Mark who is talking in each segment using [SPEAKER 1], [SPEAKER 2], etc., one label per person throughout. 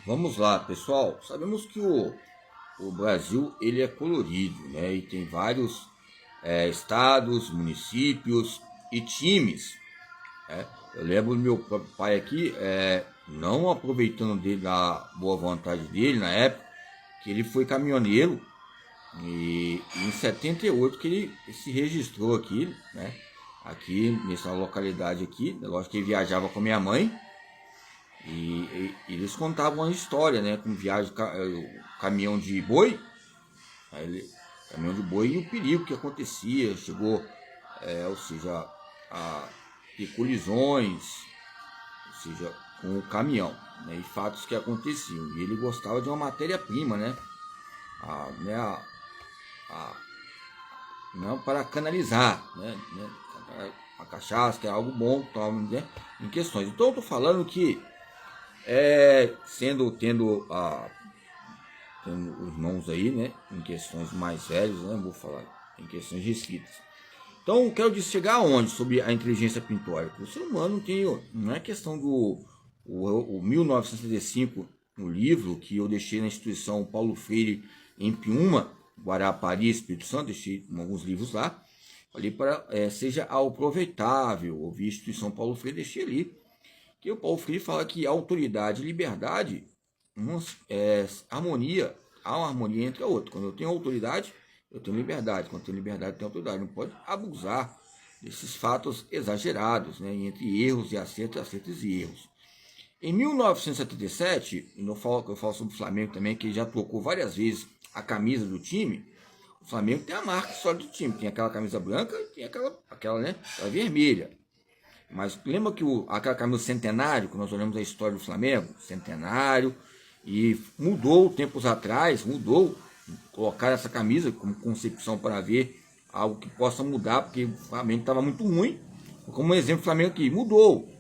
[SPEAKER 1] Vamos lá, pessoal. Sabemos que o Brasil ele é colorido, né? E tem vários estados, municípios e times. Né? Eu lembro do meu próprio pai aqui, não aproveitando dele da boa vontade dele na época, que ele foi caminhoneiro e em 78 que ele se registrou aqui, né? Aqui nessa localidade aqui, lógico que ele viajava com minha mãe. E eles contavam uma história, né? Com viagem, o caminhão de boi, caminhão de boi e o perigo que acontecia, chegou, ou seja, a ter colisões, ou seja, com o caminhão, né? E fatos que aconteciam. E ele gostava de uma matéria-prima, né? Não para canalizar, né? A cachaça, que é algo bom, né? Em questões. Então eu tô falando que tendo os irmãos aí, né, em questões mais velhos, né, vou falar em questões de escritas. Então, eu quero chegar aonde sobre a inteligência pictórica? O ser humano tem, não é questão do o 1965, no livro que eu deixei na instituição Paulo Freire em Piúma, Guarapari, Espírito Santo, deixei alguns livros lá, falei para seja aproveitável, ouvir a instituição Paulo Freire, deixei ali. Que o Paulo Freire fala que autoridade e liberdade harmonia, há uma harmonia entre a outra. Quando eu tenho autoridade, eu tenho liberdade. Quando eu tenho liberdade, eu tenho autoridade. Não pode abusar desses fatos exagerados, né? Entre erros e acertos e erros. Em 1977, eu falo sobre o Flamengo também, que já trocou várias vezes a camisa do time. O Flamengo tem a marca só do time, tem aquela camisa branca e tem aquela vermelha. Mas lembra que aquela camisa centenário, que nós olhamos a história do Flamengo, centenário, e mudou tempos atrás, colocar essa camisa como concepção para ver algo que possa mudar, porque o Flamengo estava muito ruim. Como exemplo, o Flamengo aqui mudou.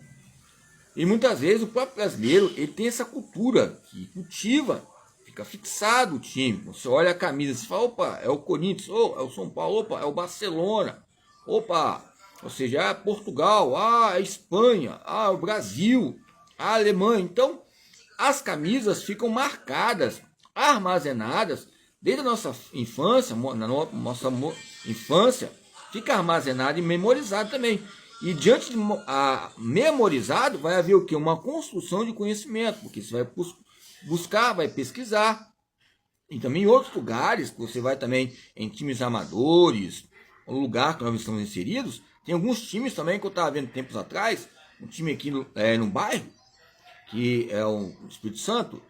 [SPEAKER 1] E muitas vezes o próprio brasileiro ele tem essa cultura que cultiva, fica fixado o time. Você olha a camisa e fala, opa, é o Corinthians, é o São Paulo, opa, é o Barcelona, opa, ou seja, Portugal, a Espanha, o Brasil, a Alemanha. Então, as camisas ficam marcadas, armazenadas, desde a nossa infância, fica armazenado e memorizado também. E diante de memorizado, vai haver o quê? Uma construção de conhecimento, porque você vai buscar, vai pesquisar. E também em outros lugares, você vai também em times amadores, o lugar que nós estamos inseridos, tem alguns times também que eu estava vendo tempos atrás, um time aqui no bairro, que é o Espírito Santo,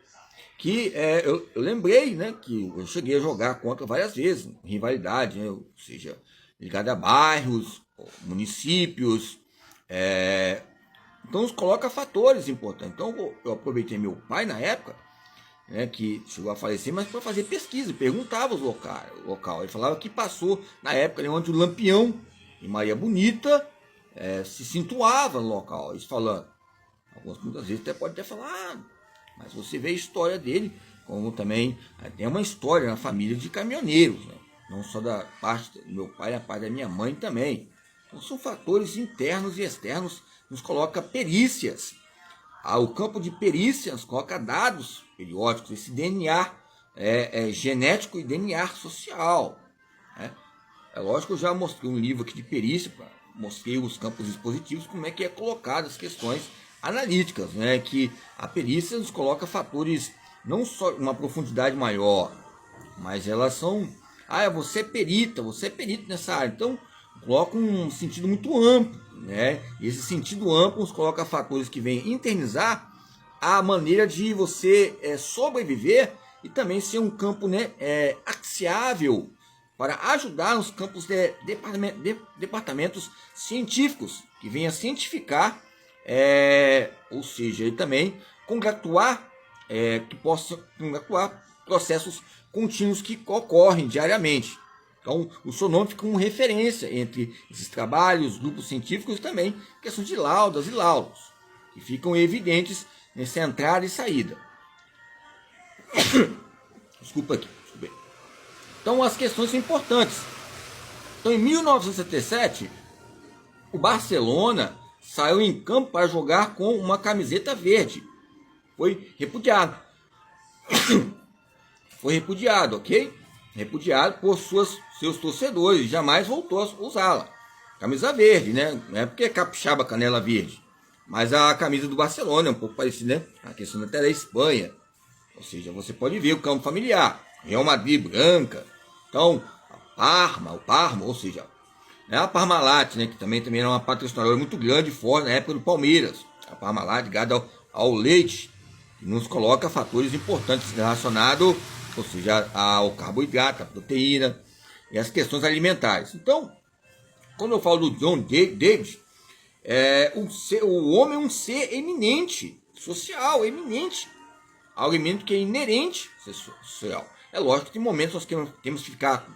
[SPEAKER 1] que eu lembrei, né, que eu cheguei a jogar contra várias vezes, rivalidade, né, ou seja, ligado a bairros, municípios, então nos coloca fatores importantes. Então eu aproveitei meu pai na época, né, que chegou a falecer, mas para fazer pesquisa, perguntava os local. Ele falava que passou na época ali onde o Lampião e Maria Bonita se situava no local. Eles falando, muitas vezes pode até falar, mas você vê a história dele, como também tem uma história na família de caminhoneiros, né? Não só da parte do meu pai, a parte da minha mãe também. Então são fatores internos e externos, nos coloca perícias. O campo de perícias coloca dados periódicos, esse DNA genético e DNA social. Né? É lógico que eu já mostrei um livro aqui de perícia, mostrei os campos dispositivos, como é que é colocado as questões analíticas, né? Que a perícia nos coloca fatores, não só uma profundidade maior, mas elas são, você é perito nessa área, então coloca um sentido muito amplo, né? E esse sentido amplo nos coloca fatores que vêm internizar a maneira de você sobreviver e também ser um campo, né, axiável para ajudar nos campos de departamentos científicos, que venha cientificar, ou seja, e também congratular, que possa congratular processos contínuos que ocorrem diariamente. Então, o seu nome fica como referência entre esses trabalhos, grupos científicos e também questões de laudas e laudos, que ficam evidentes nessa entrada e saída. Desculpa aqui. Então, as questões são importantes. Então, em 1977, o Barcelona saiu em campo para jogar com uma camiseta verde. Foi repudiado. foi repudiado, ok? Repudiado por seus torcedores, jamais voltou a usá-la. Camisa verde, né? Não é porque é capixaba canela verde, mas a camisa do Barcelona é um pouco parecida, né? A questão até da Espanha. Ou seja, você pode ver o campo familiar. Real Madrid branca. Então, o Parma, ou seja, né, a Parmalat, né, que também era uma patrocinadora muito grande e forte na época do Palmeiras. A Parmalat ligada ao leite, que nos coloca fatores importantes relacionados, ou seja, ao carboidrato, à proteína e as questões alimentares. Então, quando eu falo do John Davis, o homem é um ser eminente, social, eminente. Algo eminente que é inerente social. É lógico que tem momentos nós temos que ficar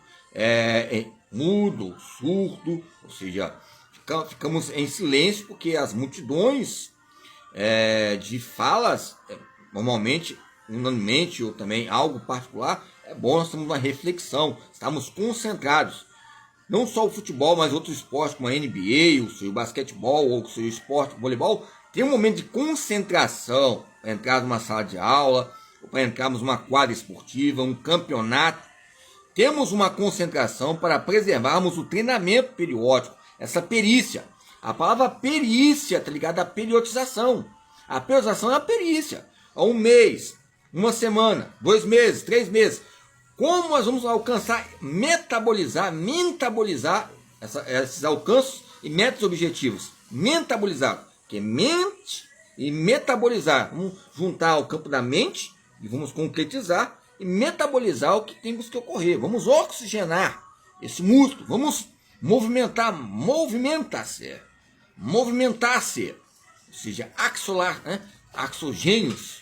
[SPEAKER 1] mudo, surdo, ou seja, ficamos em silêncio, porque as multidões de falas, normalmente, unanimemente, ou também algo particular, é bom nós termos uma reflexão, estamos concentrados. Não só o futebol, mas outros esportes como a NBA, o seu basquetebol, ou o seu esporte, o voleibol, tem um momento de concentração para entrar numa sala de aula, ou para entrarmos numa quadra esportiva, um campeonato. Temos uma concentração para preservarmos o treinamento periódico, essa perícia. A palavra perícia está ligada à periodização. A periodização é a perícia. Há um mês, uma semana, 2 meses, 3 meses. Como nós vamos alcançar, metabolizar esses alcanços e metas objetivos? Metabolizar, que é mente e metabolizar. Vamos juntar o campo da mente e vamos concretizar e metabolizar o que temos que ocorrer. Vamos oxigenar esse músculo, vamos movimentar-se, ou seja, axolar, né? Axogênios,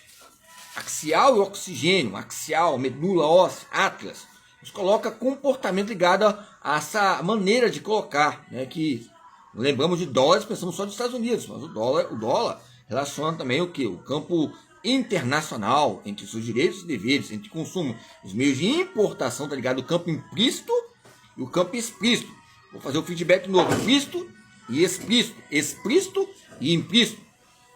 [SPEAKER 1] axial e oxigênio, axial, medula óssea, atlas, nos coloca comportamento ligado a essa maneira de colocar, né? Que lembramos de dólares, pensamos só dos Estados Unidos, mas o dólar relaciona também o que? O campo internacional, entre seus direitos e deveres, entre consumo, os meios de importação, tá ligado? O campo implícito e o campo explícito. Vou fazer o feedback de novo, implícito e explícito e implícito.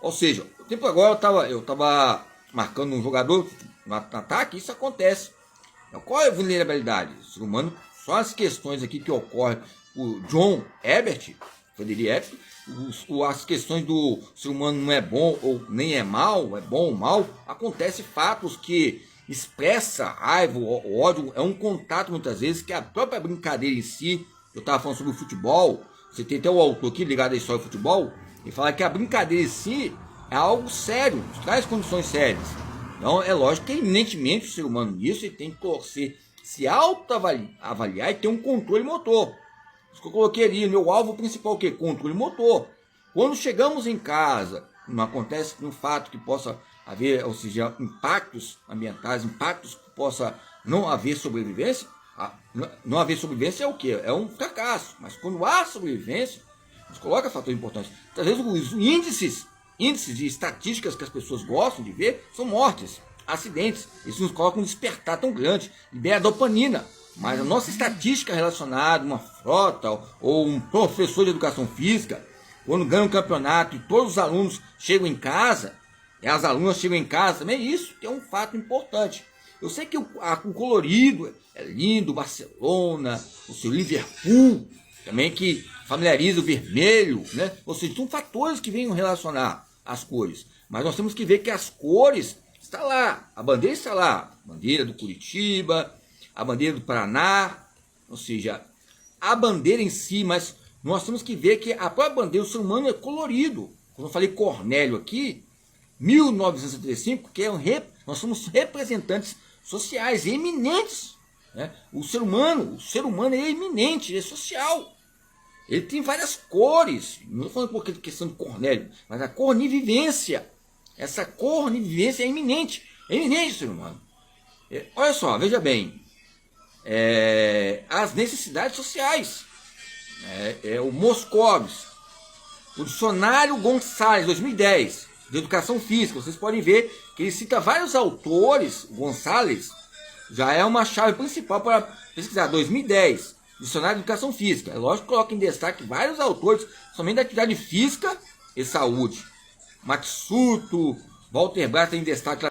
[SPEAKER 1] Ou seja, o tempo agora eu tava marcando um jogador no ataque, isso acontece. Então, qual é a vulnerabilidade? O ser humano, só as questões aqui que ocorrem, o John Herbert, Frederic Herbert, as questões do ser humano não é bom ou nem é mal, é bom ou mal, acontece fatos que expressa raiva ou ódio, é um contato muitas vezes que a própria brincadeira em si. Eu estava falando sobre o futebol, você tem até o autor aqui ligado à história do futebol, e fala que a brincadeira em si é algo sério, traz condições sérias. Então é lógico que eminentemente o ser humano nisso ele tem que se autoavaliar e ter um controle motor. Isso que eu coloquei ali, meu alvo principal, o que? Controle motor. Quando chegamos em casa, não acontece um fato que possa haver, ou seja, impactos ambientais, impactos que possa não haver sobrevivência. Não haver sobrevivência é o que? É um fracasso. Mas quando há sobrevivência, nos coloca fatores importantes. Às vezes os índices de estatísticas que as pessoas gostam de ver são mortes, acidentes. Isso nos coloca um despertar tão grande, libera dopamina. Mas a nossa estatística relacionada a uma frota ou um professor de educação física, quando ganha um campeonato e todos os alunos chegam em casa, e as alunas chegam em casa, também isso que é um fato importante. Eu sei que o colorido é lindo, Barcelona, o seu Liverpool, também que familiariza o vermelho, né? Ou seja, são fatores que vêm relacionar as cores. Mas nós temos que ver que as cores estão lá, a bandeira está lá, a bandeira do Curitiba, a bandeira do Paraná, ou seja, a bandeira em si, mas nós temos que ver que a própria bandeira, o ser humano é colorido. Quando eu falei Cornélio aqui, 1975, que nós somos representantes sociais eminentes, né? O ser humano é eminente, ele é social. Ele tem várias cores, não estou falando por questão de Cornélio, mas a cornivivência, essa cornivivência é eminente o ser humano. Olha só, veja bem, as necessidades sociais, o Moscovis, o dicionário Gonçalves, 2010, de educação física, vocês podem ver que ele cita vários autores. Gonçalves já é uma chave principal para pesquisar, 2010, dicionário de educação física. É lógico que coloca em destaque vários autores, somente da atividade física e saúde. Matsuto, Walter Braga tem em destaque